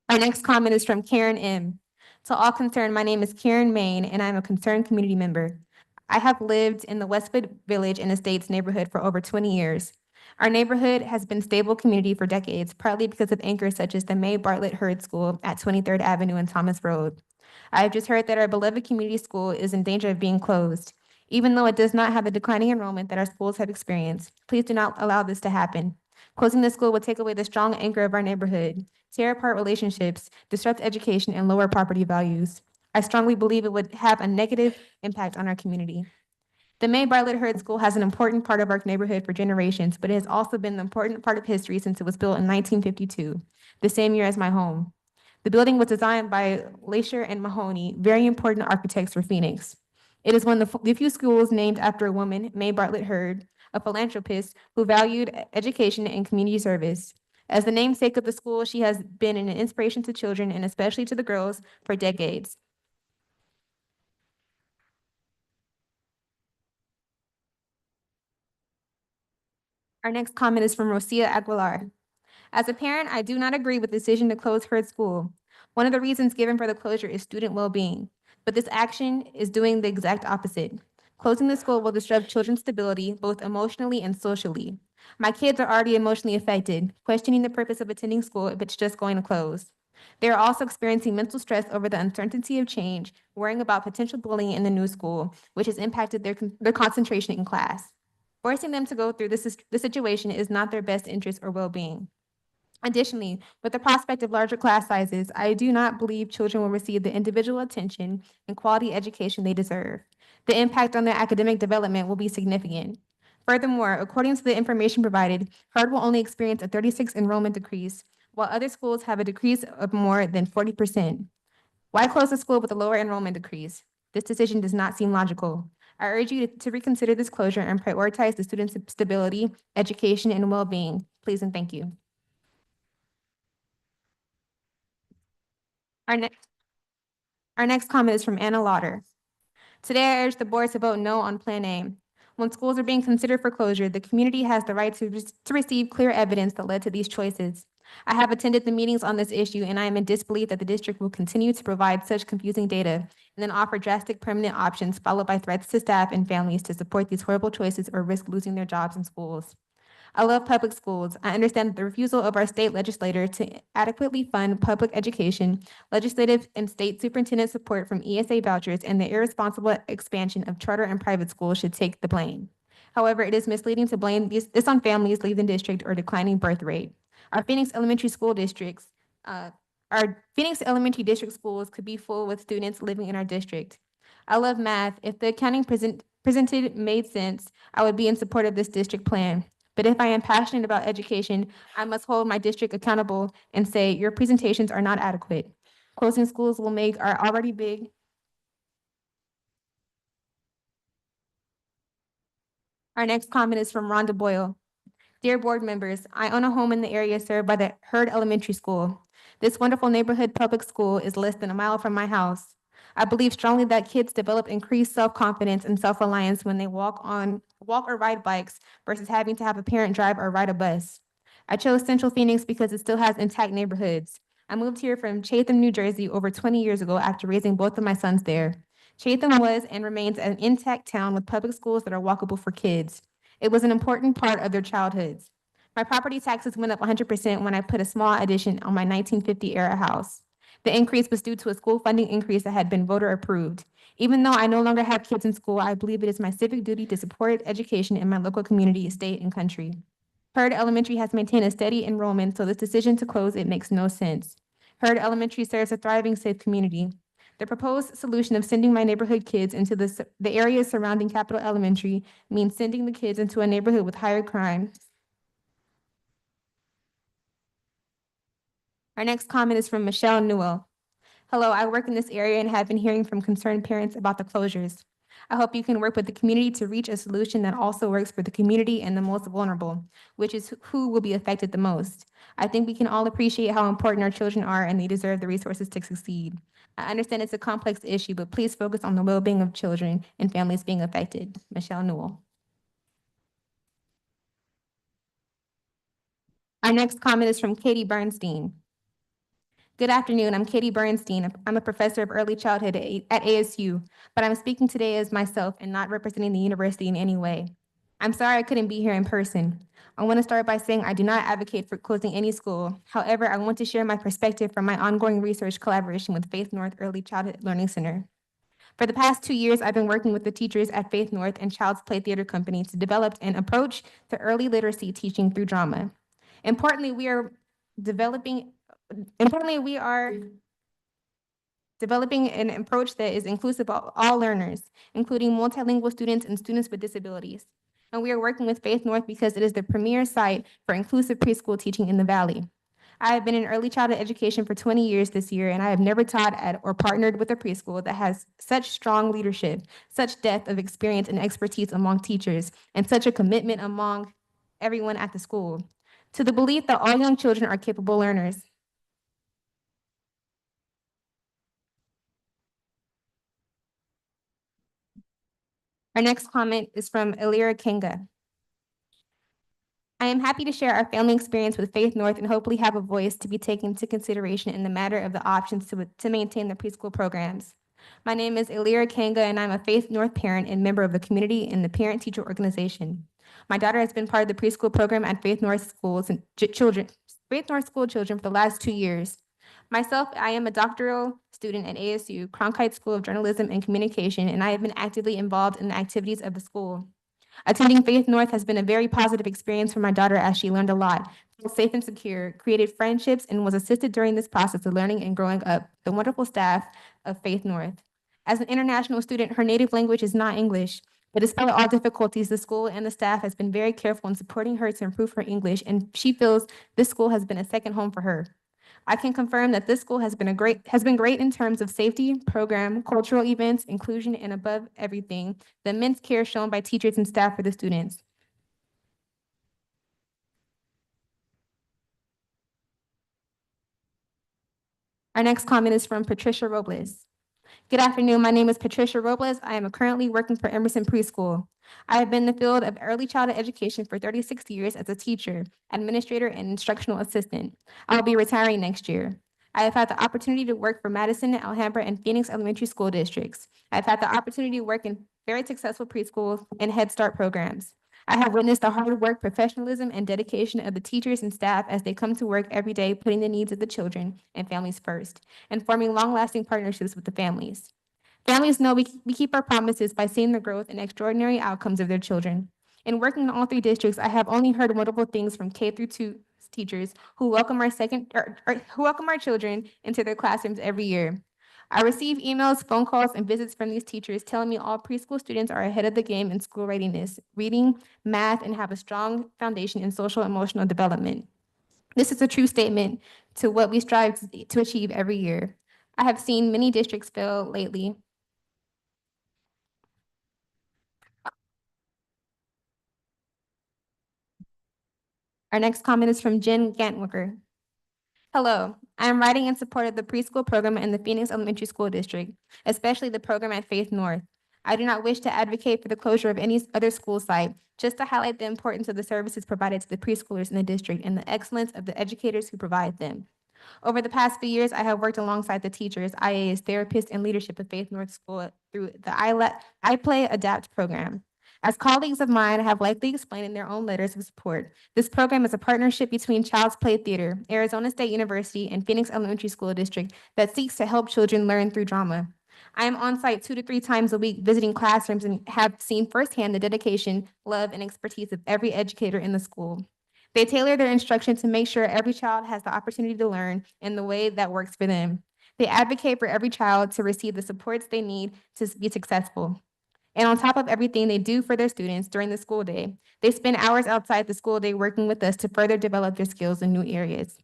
Our next comment is from Karen M. To all concerned, my name is Karen Main, and I'm a concerned community member. I have lived in the Westwood Village and Estates neighborhood for over 20 years. Our neighborhood has been stable community for decades, partly because of anchors such as the May Bartlett Hurd School at 23rd Avenue and Thomas Road. I have just heard that our beloved community school is in danger of being closed. Even though it does not have the declining enrollment that our schools have experienced, please do not allow this to happen. Closing the school would take away the strong anchor of our neighborhood, tear apart relationships, disrupt education, and lower property values. I strongly believe it would have a negative impact on our community. The May Bartlett Hurd School has an important part of our neighborhood for generations, but it has also been an important part of history since it was built in 1952, the same year as my home. The building was designed by Leisure and Mahoney, very important architects for Phoenix. It is one of the few schools named after a woman, May Bartlett Hurd, a philanthropist who valued education and community service. As the namesake of the school, she has been an inspiration to children and especially to the girls for decades. Our next comment is from Rosia Aguilar. As a parent, I do not agree with the decision to close Hurd School. One of the reasons given for the closure is student well-being, but this action is doing the exact opposite. Closing the school will disrupt children's stability, both emotionally and socially. My kids are already emotionally affected, questioning the purpose of attending school if it's just going to close. They are also experiencing mental stress over the uncertainty of change, worrying about potential bullying in the new school, which has impacted their concentration in class. Forcing them to go through this situation is not their best interest or well-being. Additionally, with the prospect of larger class sizes, I do not believe children will receive the individual attention and quality education they deserve. The impact on their academic development will be significant. Furthermore, according to the information provided, Heard will only experience a 36 enrollment decrease, while other schools have a decrease of more than 40%. Why close a school with a lower enrollment decrease? This decision does not seem logical. I urge you to reconsider this closure and prioritize the students' stability, education, and well-being. Please and thank you. Our next comment is from Anna Lauder. Today, I urge the board to vote no on Plan A. When schools are being considered for closure, the community has the right to receive clear evidence that led to these choices. I have attended the meetings on this issue, and I am in disbelief that the district will continue to provide such confusing data and then offer drastic permanent options followed by threats to staff and families to support these horrible choices or risk losing their jobs in schools. I love public schools. I understand that the refusal of our state legislator to adequately fund public education, legislative and state superintendent support from ESA vouchers, and the irresponsible expansion of charter and private schools should take the blame. However, it is misleading to blame this on families leaving the district or declining birth rate. Our Phoenix Elementary School districts, our Phoenix Elementary District schools could be full with students living in our district. I love math. If the accounting presented made sense, I would be in support of this district plan. But if I am passionate about education, I must hold my district accountable and say, your presentations are not adequate. Closing schools will make our already big. Our next comment is from Rhonda Boyle. Dear board members, I own a home in the area served by the Heard Elementary School. This wonderful neighborhood public school is less than a mile from my house. I believe strongly that kids develop increased self-confidence and self-reliance when they walk or ride bikes versus having to have a parent drive or ride a bus. I chose Central Phoenix because it still has intact neighborhoods. I moved here from Chatham, New Jersey over 20 years ago after raising both of my sons there. Chatham was and remains an intact town with public schools that are walkable for kids. It was an important part of their childhoods. My property taxes went up 100% when I put a small addition on my 1950 era house. The increase was due to a school funding increase that had been voter approved. Even though I no longer have kids in school, I believe it is my civic duty to support education in my local community, state, and country. Heard Elementary has maintained a steady enrollment, so this decision to close it makes no sense. Heard Elementary serves a thriving, safe community. The proposed solution of sending my neighborhood kids into the areas surrounding Capital Elementary means sending the kids into a neighborhood with higher crime. Our next comment is from Michelle Newell. Hello, I work in this area and have been hearing from concerned parents about the closures. I hope you can work with the community to reach a solution that also works for the community and the most vulnerable, which is who will be affected the most. I think we can all appreciate how important our children are and they deserve the resources to succeed. I understand it's a complex issue, but please focus on the well-being of children and families being affected. Michelle Newell. Our next comment is from Katie Bernstein. Good afternoon, I'm Katie Bernstein. I'm a professor of early childhood at ASU, but I'm speaking today as myself and not representing the university in any way. I'm sorry I couldn't be here in person. I want to start by saying I do not advocate for closing any school. However, I want to share my perspective from my ongoing research collaboration with Faith North Early Childhood Learning Center. For the past 2 years, I've been working with the teachers at Faith North and Child's Play Theater Company to develop an approach to early literacy teaching through drama. Importantly, we are developing an approach that is inclusive of all learners, including multilingual students and students with disabilities. And we are working with Faith North because it is the premier site for inclusive preschool teaching in the Valley. I have been in early childhood education for 20 years this year, and I have never taught at or partnered with a preschool that has such strong leadership, such depth of experience and expertise among teachers, and such a commitment among everyone at the school to the belief that all young children are capable learners. Our next comment is from Elira Kenga. I am happy to share our family experience with Faith North and hopefully have a voice to be taken into consideration in the matter of the options to maintain the preschool programs. My name is Ilira Kanga, and I'm a Faith North parent and member of the community in the parent-teacher organization. My daughter has been part of the preschool program at Faith North Schools and Faith North School Children for the last 2 years. Myself, I am a doctoral student at ASU, Cronkite School of Journalism and Communication, and I have been actively involved in the activities of the school. Attending Faith North has been a very positive experience for my daughter as she learned a lot, felt safe and secure, created friendships, and was assisted during this process of learning and growing up. The wonderful staff of Faith North. As an international student, her native language is not English, but despite all difficulties, the school and the staff has been very careful in supporting her to improve her English, and she feels this school has been a second home for her. I can confirm that this school has been great in terms of safety, program, cultural events, inclusion, and above everything, the immense care shown by teachers and staff for the students. Our next comment is from Patricia Robles. Good afternoon. My name is Patricia Robles. I am currently working for Emerson Preschool. I have been in the field of early childhood education for 36 years as a teacher, administrator, and instructional assistant. I will be retiring next year. I have had the opportunity to work for Madison, Alhambra, and Phoenix Elementary School Districts. I've had the opportunity to work in very successful preschools and Head Start programs. I have witnessed the hard work, professionalism, and dedication of the teachers and staff as they come to work every day, putting the needs of the children and families first, and forming long-lasting partnerships with the families. Families know we keep our promises by seeing the growth and extraordinary outcomes of their children. In working in all 3 districts, I have only heard wonderful things from K through 2 teachers who welcome our children into their classrooms every year. I receive emails, phone calls, and visits from these teachers telling me all preschool students are ahead of the game in school readiness, reading, math, and have a strong foundation in social emotional development. This is a true statement to what we strive to achieve every year. I have seen many districts fail lately. Our next comment is from Jen Gantwicker. Hello, I am writing in support of the preschool program in the Phoenix Elementary School District, especially the program at Faith North. I do not wish to advocate for the closure of any other school site, just to highlight the importance of the services provided to the preschoolers in the district and the excellence of the educators who provide them. Over the past few years, I have worked alongside the teachers, IAs, therapists, and leadership of Faith North School through the I Play Adapt program. As colleagues of mine have likely explained in their own letters of support, this program is a partnership between Child's Play Theater, Arizona State University, and Phoenix Elementary School District that seeks to help children learn through drama. I am on site 2 to 3 times a week visiting classrooms and have seen firsthand the dedication, love, and expertise of every educator in the school. They tailor their instruction to make sure every child has the opportunity to learn in the way that works for them. They advocate for every child to receive the supports they need to be successful. And on top of everything they do for their students during the school day, they spend hours outside the school day working with us to further develop their skills in new areas.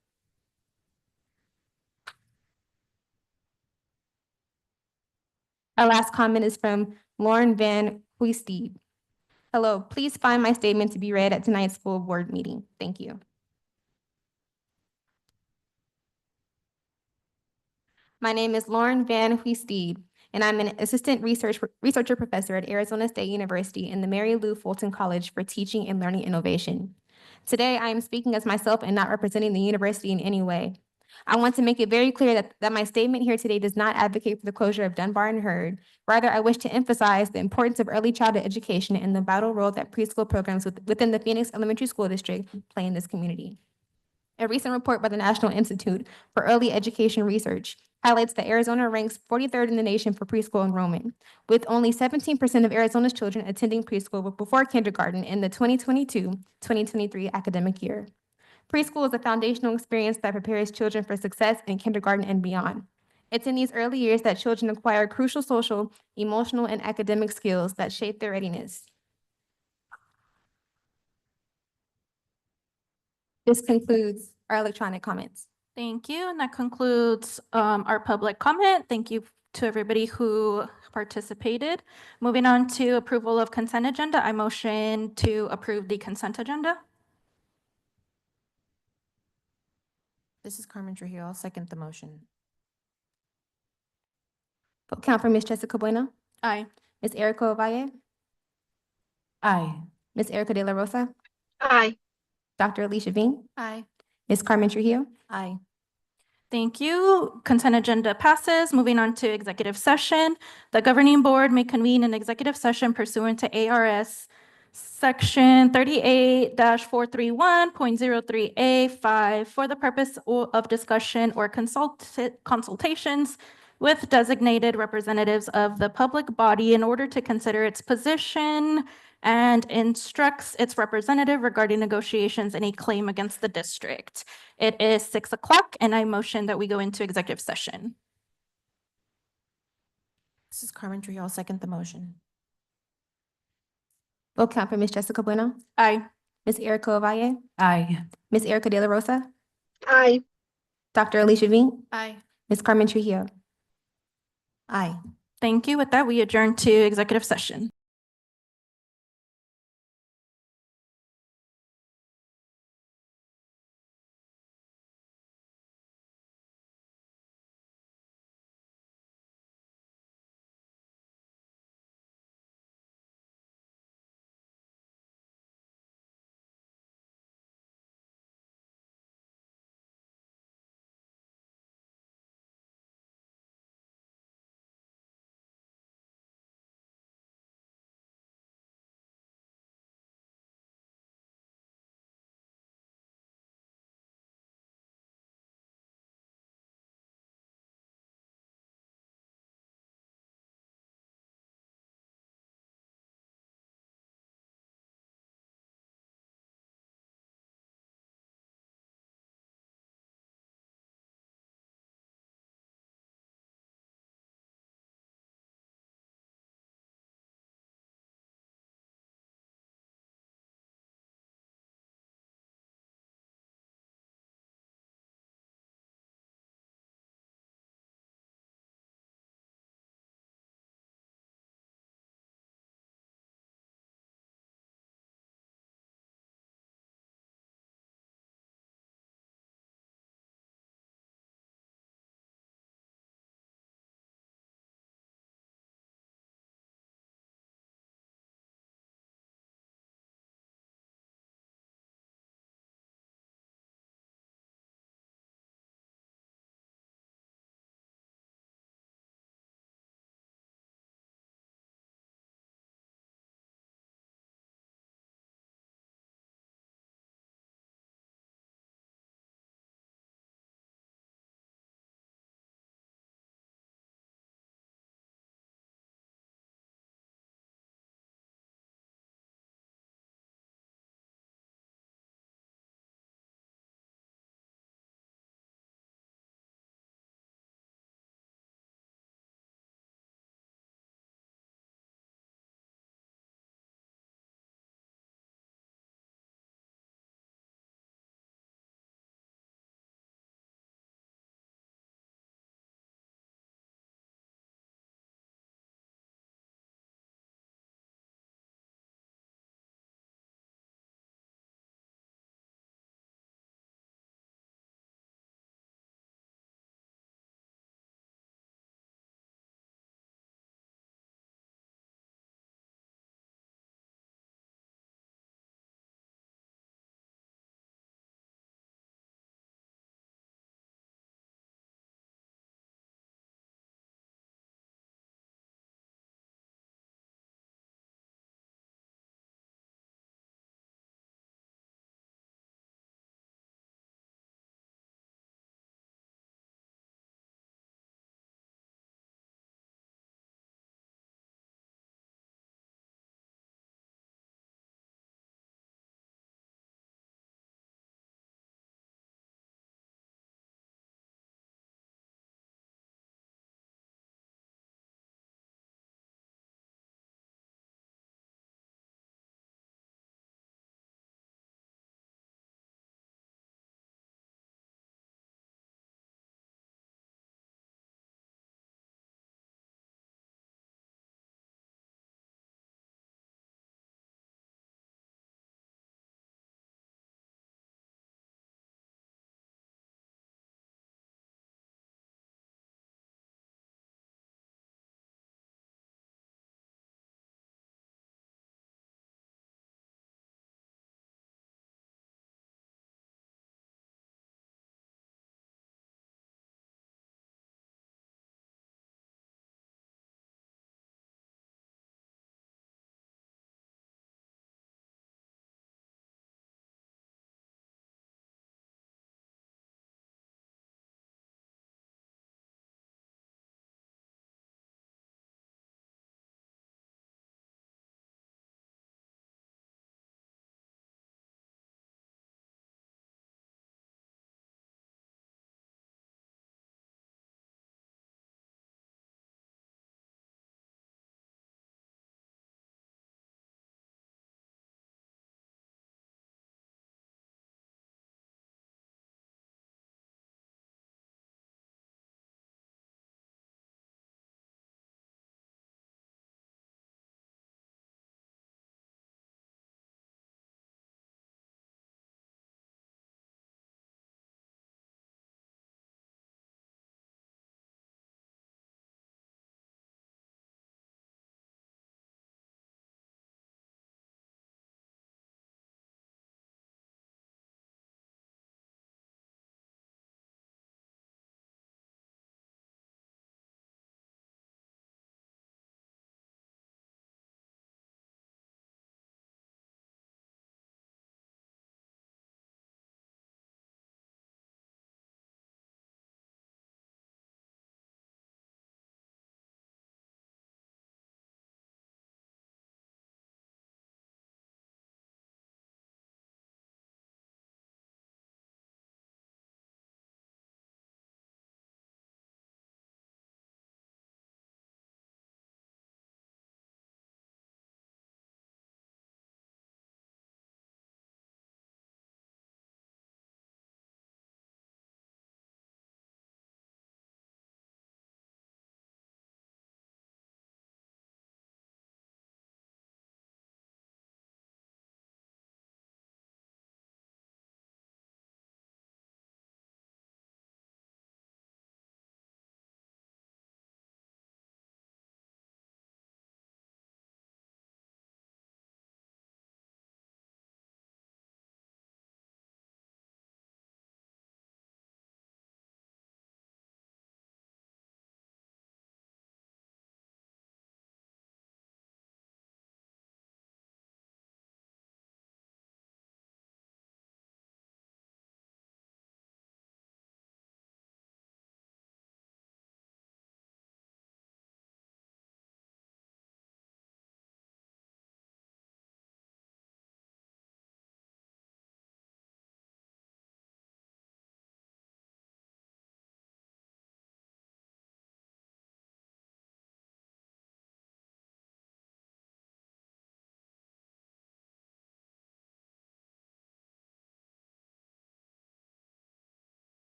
Our last comment is from Lauren Van Huisteed. Hello, please find my statement to be read at tonight's school board meeting. Thank you. My name is Lauren Van Huisteed, and I'm an assistant researcher professor at Arizona State University in the Mary Lou Fulton College for Teaching and Learning Innovation. Today, I am speaking as myself and not representing the university in any way. I want to make it very clear that my statement here today does not advocate for the closure of Dunbar and Hurd. Rather, I wish to emphasize the importance of early childhood education and the vital role that preschool programs within the Phoenix Elementary School District play in this community. A recent report by the National Institute for Early Education Research highlights that Arizona ranks 43rd in the nation for preschool enrollment, with only 17% of Arizona's children attending preschool before kindergarten in the 2022-2023 academic year. Preschool is a foundational experience that prepares children for success in kindergarten and beyond. It's in these early years that children acquire crucial social, emotional, and academic skills that shape their readiness. This concludes our electronic comments. Thank you, and that concludes our public comment. Thank you to everybody who participated. Moving on to approval of consent agenda, I motion to approve the consent agenda. This is Carmen Trujillo. I'll second the motion. Vote count for Ms. Jessica Bueno. Aye. Ms. Erica Ovalle. Aye. Ms. Erica De La Rosa. Aye. Dr. Alicia Veen. Aye. Ms. Carmen Trujillo. Aye. Thank you. Consent agenda passes. Moving on to executive session. The governing board may convene an executive session pursuant to ARS Section 38-431.03A5 for the purpose of discussion or consultations with designated representatives of the public body in order to consider its position and instructs its representative regarding negotiations and a claim against the district. It is 6 o'clock and I motion that we go into executive session. This is Carmen Tree. I'll second the motion. Vote count for Ms. Jessica Bueno, Aye. Ms. Erica Ovalle, Aye. Ms. Erica De La Rosa, Aye. Dr. Alicia Vink, Aye. Ms. Carmen Trujillo. Aye. Thank you. With that, we adjourn to executive session.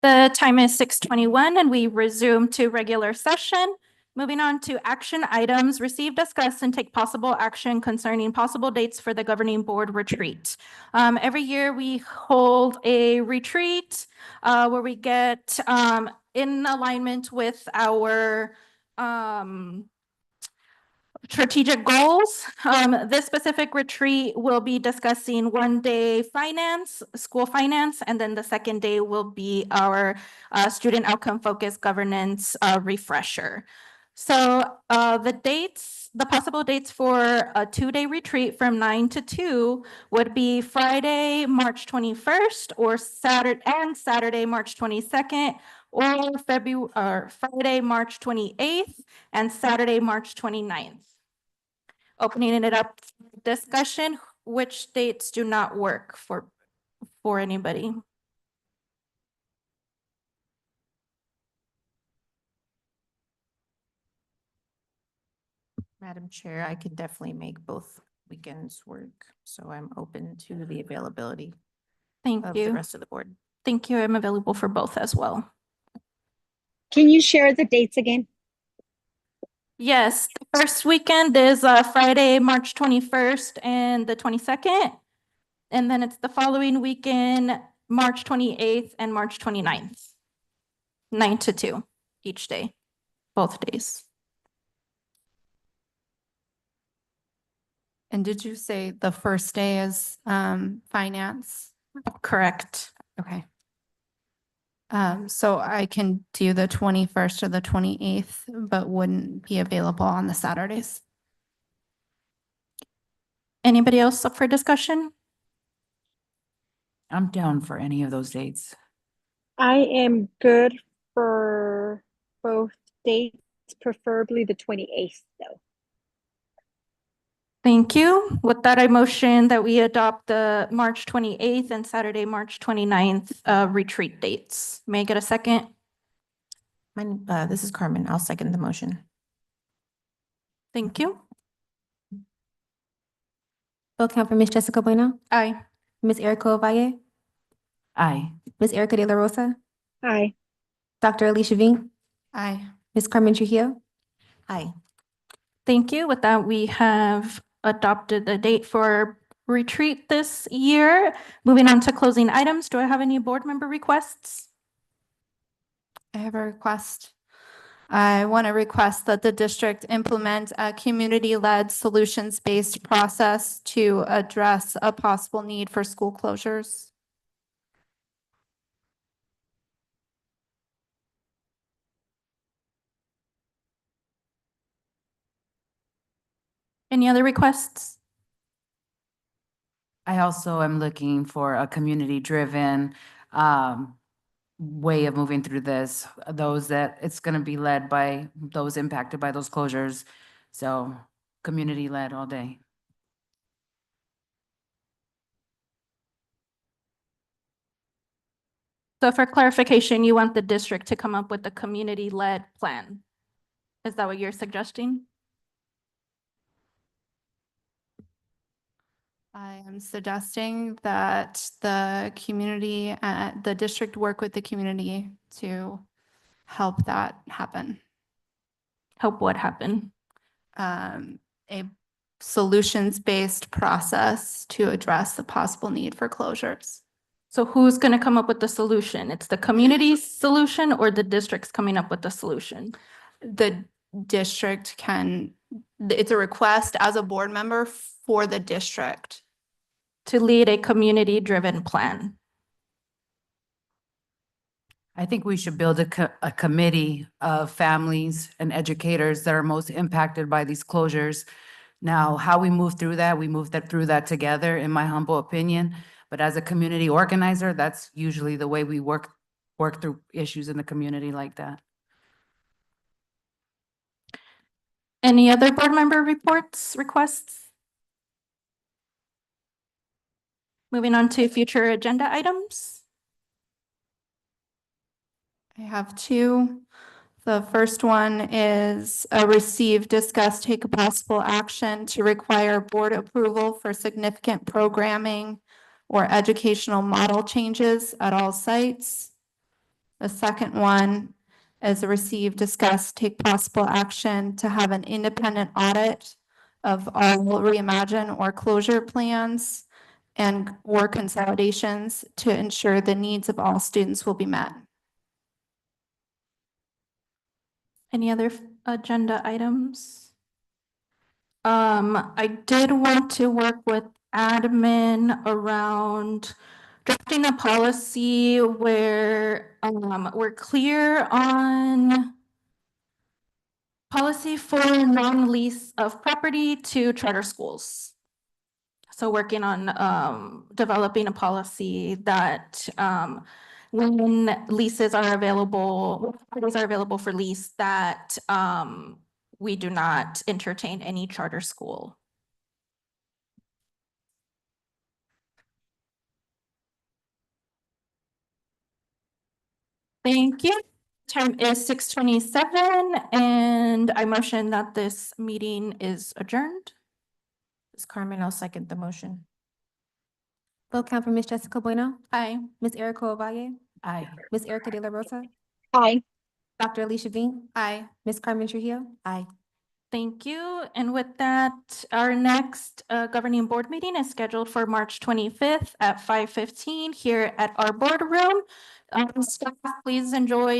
The time is 6:21 and we resume to regular session. Moving on to action items, receive, discuss, and take possible action concerning possible dates for the governing board retreat. Every year we hold a retreat where we get in alignment with our strategic goals. This specific retreat will be discussing one day finance, school finance, and then the second day will be our student outcome focused governance refresher. So the possible dates for a 2-day retreat from 9 to 2 would be Friday, March 21st, or Saturday, March 22nd, or Friday, March 28th, and Saturday, March 29th. Opening it up for discussion, which dates do not work for anybody? Madam Chair, I could definitely make both weekends work, so I'm open to the availability Thank of the you. rest of the board. Thank you. I'm available for both as well. Can you share the dates again? Yes, the first weekend is Friday, March 21st and the 22nd. And then it's the following weekend, March 28th and March 29th. 9 to 2 each day, both days. And did you say the first day is finance? Correct. Okay. So I can do the 21st or the 28th, but wouldn't be available on the Saturdays. Anybody else up for discussion? I'm down for any of those dates. I am good for both dates, preferably the 28th, though. Thank you. With that, I motion that we adopt the March 28th and Saturday, March 29th retreat dates. May I get a second? This is Carmen. I'll second the motion. Thank you. Vote count for Ms. Jessica Bueno, Aye. Ms. Erica Ovalle, Aye. Ms. Erica De La Rosa, Aye. Dr. Alicia Ving, Aye. Ms. Carmen Trujillo. Aye. Thank you. With that, we have adopted the date for retreat this year. Moving on to closing items. Do I have any board member requests? I have a request. I want to request that the district implement a community-led solutions-based process to address a possible need for school closures. Any other requests? I also am looking for a community-driven way of moving through this. Those that it's going to be led by those impacted by those closures. So community-led all day. So for clarification, you want the district to come up with a community-led plan? Is that what you're suggesting? I am suggesting that the community, the district work with the community to help that happen. Help what happen? A solutions-based process to address the possible need for closures. So who's going to come up with the solution? It's the community's solution or the district's coming up with the solution? The district can, it's a request as a board member for the district. To lead a community-driven plan. I think we should build a committee of families and educators that are most impacted by these closures. Now, how we move through that, we move through that together, in my humble opinion. But as a community organizer, that's usually the way we work through issues in the community like that. Any other board member reports, requests? Moving on to future agenda items. I have two. The first one is a receive, discuss, take a possible action to require board approval for significant programming or educational model changes at all sites. The second one is a receive, discuss, take possible action to have an independent audit of all reimagine or closure plans and or consolidations to ensure the needs of all students will be met. Any other agenda items? I did want to work with admin around drafting a policy where we're clear on policy for non-lease of property to charter schools. So working on developing a policy that when leases are available, when properties are available for lease, that we do not entertain any charter school. Thank you. Time is 6:27, and I motion that this meeting is adjourned. Ms. Carmen, I'll second the motion. Vote count for Ms. Jessica Bueno, Aye. Ms. Erica Ovalle, Aye. Ms. Erica De La Rosa, Aye. Dr. Alicia Vink, Aye. Ms. Carmen Trujillo. Aye. Thank you. And with that, our next governing board meeting is scheduled for March 25th at 5:15 here at our boardroom. Staff, please enjoy